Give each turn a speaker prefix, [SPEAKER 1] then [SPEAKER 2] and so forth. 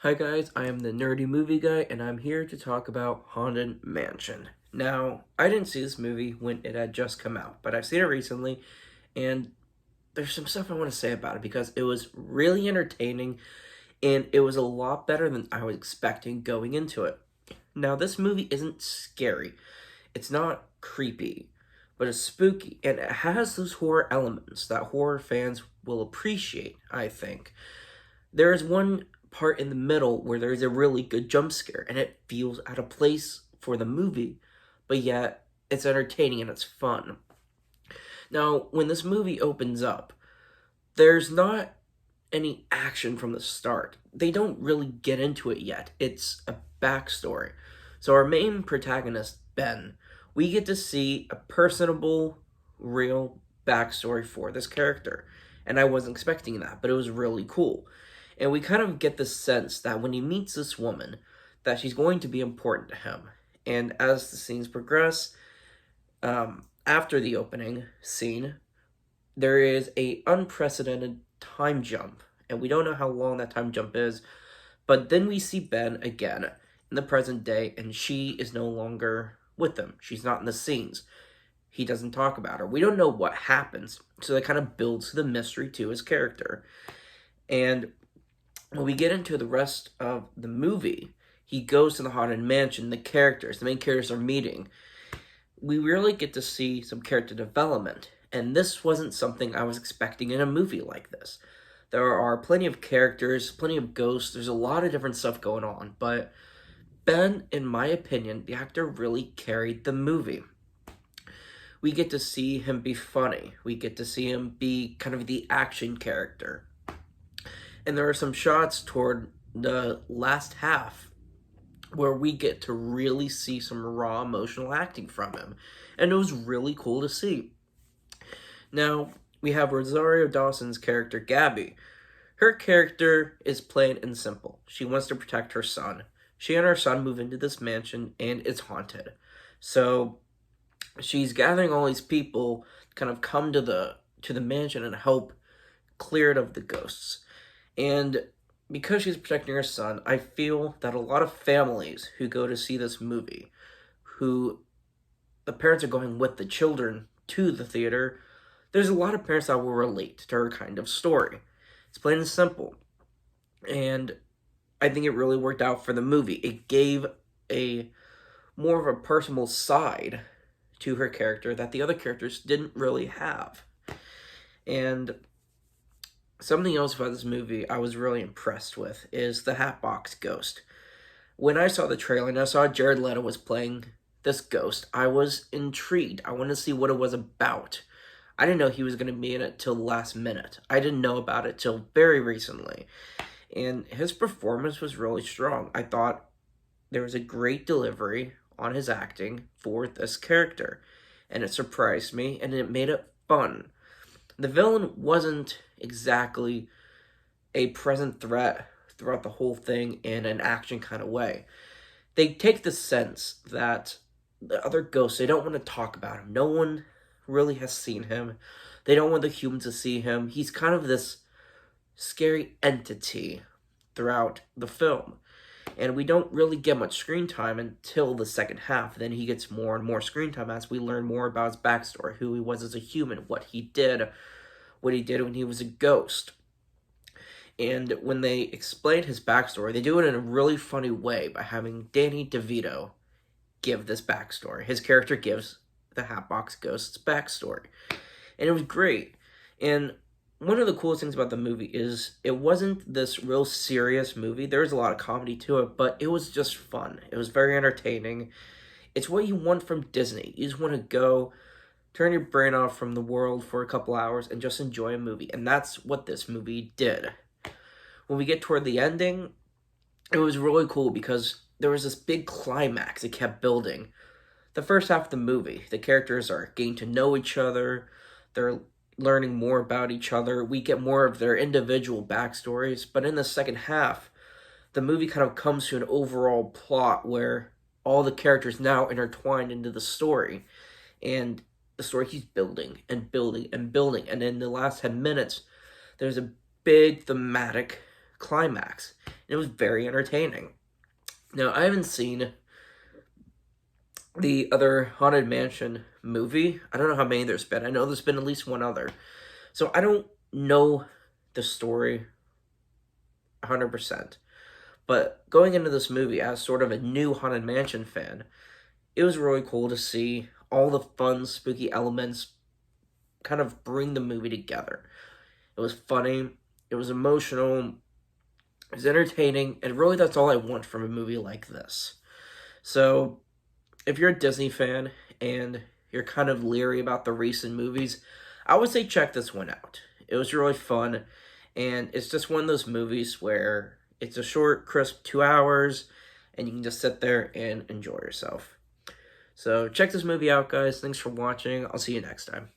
[SPEAKER 1] Hi guys, I am the Nerdy Movie Guy, and I'm here to talk about Haunted Mansion. Now, I didn't see this movie when it had just come out, but I've seen it recently, and there's some stuff I want to say about it because it was really entertaining, and it was a lot better than I was expecting going into it. Now, this movie isn't scary, it's not creepy, but it's spooky, and it has those horror elements that horror fans will appreciate, I think. There is one part in the middle where there's a really good jump scare and it feels out of place for the movie, but yet it's entertaining and it's fun. Now, when this movie opens up, there's not any action from the start. They don't really get into it yet. It's a backstory. So, our main protagonist, Ben, we get to see a personable, real backstory for this character. And I wasn't expecting that, but it was really cool. And we kind of get the sense that when he meets this woman, that she's going to be important to him. And as the scenes progress, after the opening scene, there is a unprecedented time jump, and we don't know how long that time jump is. But then we see Ben again in the present day, and she is no longer with him. She's not in the scenes. He doesn't talk about her. We don't know what happens, so that kind of builds the mystery to his character. And when we get into the rest of the movie, he goes to the Haunted Mansion. The main characters are meeting. We really get to see some character development, and this wasn't something I was expecting in a movie like this. There are plenty of characters, plenty of ghosts, there's a lot of different stuff going on, but Ben, in my opinion, the actor really carried the movie. We get to see him be funny, we get to see him be kind of the action character. And there are some shots toward the last half where we get to really see some raw emotional acting from him. And it was really cool to see. Now, we have Rosario Dawson's character, Gabby. Her character is plain and simple. She wants to protect her son. She and her son move into this mansion, and it's haunted. So, she's gathering all these people to kind of come to the mansion and help clear it of the ghosts. And because she's protecting her son, I feel that a lot of families who go to see this movie, who the parents are going with the children to the theater, there's a lot of parents that will relate to her kind of story. It's plain and simple. And I think it really worked out for the movie. It gave a more of a personal side to her character that the other characters didn't really have. And something else about this movie I was really impressed with is the Hatbox Ghost. When I saw the trailer and I saw Jared Leto was playing this ghost, I was intrigued. I wanted to see what it was about. I didn't know he was going to be in it till the last minute. I didn't know about it till very recently. And his performance was really strong. I thought there was a great delivery on his acting for this character. And it surprised me and it made it fun. The villain wasn't exactly a present threat throughout the whole thing in an action kind of way. They take the sense that the other ghosts, they don't want to talk about him. No one really has seen him. They don't want the humans to see him. He's kind of this scary entity throughout the film. And we don't really get much screen time until the second half. Then he gets more and more screen time as we learn more about his backstory, who he was as a human, what he did when he was a ghost. And when they explain his backstory, they do it in a really funny way by having Danny DeVito give this backstory. His character gives the Hatbox Ghost's backstory. And it was great. And one of the coolest things about the movie is it wasn't this real serious movie. There was a lot of comedy to it, but it was just fun. It was very entertaining. It's what you want from Disney. You just want to go, turn your brain off from the world for a couple hours and just enjoy a movie. And that's what this movie did. When we get toward the ending, it was really cool because there was this big climax it kept building. The first half of the movie, the characters are getting to know each other. They're learning more about each other. We get more of their individual backstories. But in the second half, the movie kind of comes to an overall plot where all the characters now intertwine into the story. And the story keeps building and building and building. And in the last 10 minutes, there's a big thematic climax. It was very entertaining. Now, I haven't seen the other Haunted Mansion movie. I don't know how many there's been. I know there's been at least one other. So I don't know the story 100%. But going into this movie as sort of a new Haunted Mansion fan, it was really cool to see all the fun, spooky elements kind of bring the movie together. It was funny, it was emotional, it was entertaining, and really that's all I want from a movie like this. So, if you're a Disney fan and you're kind of leery about the recent movies, I would say check this one out. It was really fun, and it's just one of those movies where it's a short, crisp 2 hours, and you can just sit there and enjoy yourself. So check this movie out, guys. Thanks for watching. I'll see you next time.